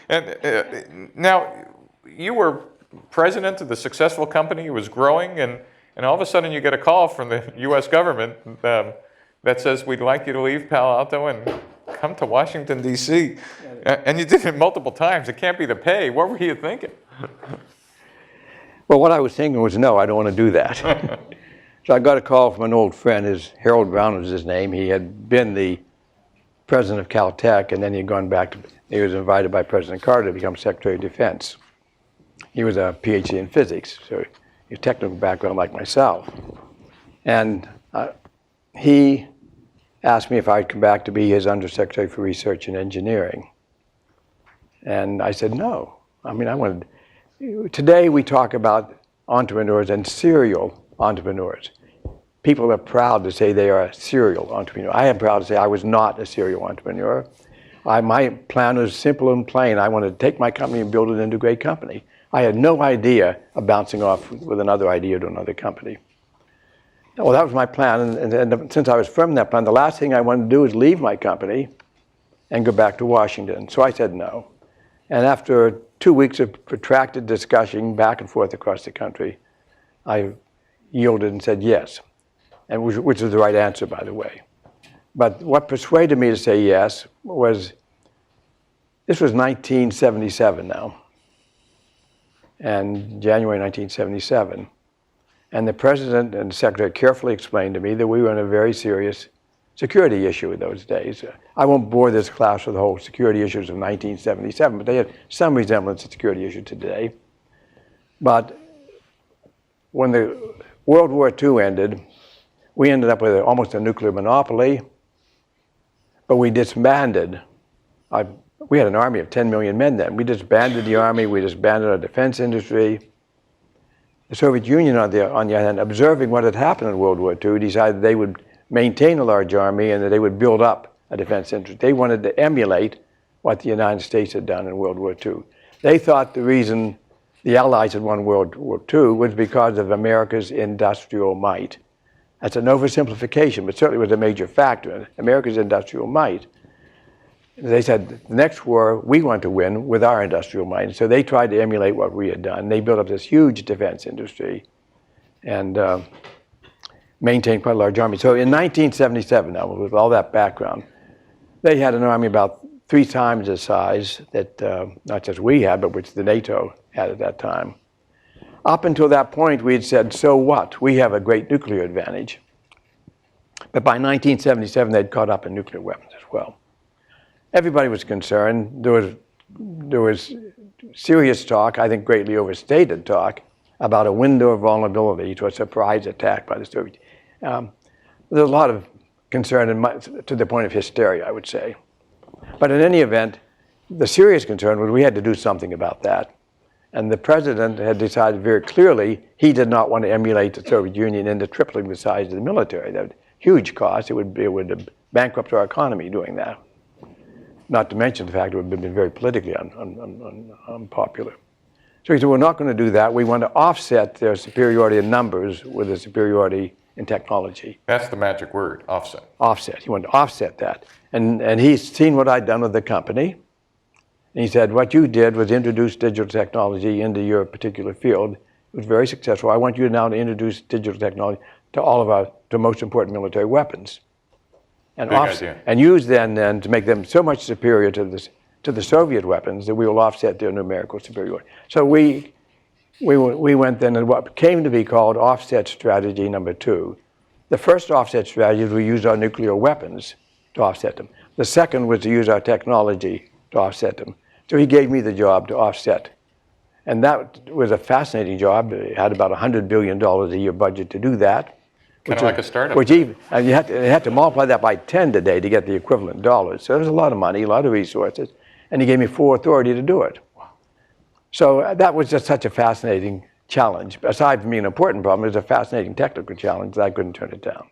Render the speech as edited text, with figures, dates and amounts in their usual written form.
And now, you were president of the successful company, it was growing, and all of a sudden you get a call from the U.S. government that says, we'd like you to leave Palo Alto and come to Washington, D.C. And you did it multiple times. It can't be the pay. What were you thinking? Well, what I was thinking was, no, I don't want to do that. So I got a call from an old friend. Harold Brown was his name. He had been the president of Caltech, and then he had gone back to, he was invited by President Carter to become Secretary of Defense. He was a PhD in physics, so he had a technical background like myself. And he asked me if I'd come back to be his Undersecretary for Research and Engineering. And I said no. I mean, I wanted, today we talk about entrepreneurs and serial entrepreneurs. People are proud to say they are a serial entrepreneur. I am proud to say I was not a serial entrepreneur. My plan was simple and plain. I wanted to take my company and build it into a great company. I had no idea of bouncing off with another idea to another company. Well, that was my plan, and since I was firm in that plan, the last thing I wanted to do was leave my company and go back to Washington. So I said no. And after 2 weeks of protracted discussion back and forth across the country, I yielded and said yes, and which was the right answer, by the way. But what persuaded me to say yes was, this was 1977 now, and January 1977. And the President and the Secretary carefully explained to me that we were in a very serious security issue in those days. I won't bore this class with the whole security issues of 1977, but they had some resemblance to security issues today. But when the World War II ended, we ended up with almost a nuclear monopoly, but we disbanded. We had an army of 10 million men then. We disbanded the army, we disbanded our defense industry. The Soviet Union, on the other hand, observing what had happened in World War II, decided they would maintain a large army and that they would build up a defense industry. They wanted to emulate what the United States had done in World War II. They thought the reason the Allies had won World War II was because of America's industrial might. That's an oversimplification, but certainly was a major factor, America's industrial might. They said, the next war, we want to win with our industrial might. So they tried to emulate what we had done. They built up this huge defense industry and maintained quite a large army. So in 1977, now, with all that background, they had an army about 3 times the size that not just we had, but which the NATO had at that time. Up until that point, we had said, so what? We have a great nuclear advantage. But by 1977, they'd caught up in nuclear weapons as well. Everybody was concerned. There was serious talk, I think greatly overstated talk, about a window of vulnerability to a surprise attack by the Soviet Union. There's a lot of concern to the point of hysteria, I would say. But in any event, the serious concern was we had to do something about that. And the president had decided very clearly he did not want to emulate the Soviet Union into tripling the size of the military. That would huge cost. It would bankrupt our economy doing that. Not to mention the fact it would have been very politically unpopular. So he said, we're not going to do that. We want to offset their superiority in numbers with a superiority in technology. That's the magic word, offset. Offset. He wanted to offset that. And he's seen what I'd done with the company. And he said, what you did was introduce digital technology into your particular field. It was very successful. I want you now to introduce digital technology to all of our most important military weapons. And use then to make them so much superior to the Soviet weapons that we will offset their numerical superiority. So we went then in what came to be called offset strategy number 2. The first offset strategy was we used our nuclear weapons to offset them. The second was to use our technology to offset them. So he gave me the job to offset. And that was a fascinating job. It had about $100 billion a year budget to do that. Kind of like a startup. Which you had to multiply that by 10 today to get the equivalent dollars. So there's a lot of money, a lot of resources. And he gave me full authority to do it. So that was just such a fascinating challenge. Aside from being an important problem, it was a fascinating technical challenge that I couldn't turn it down.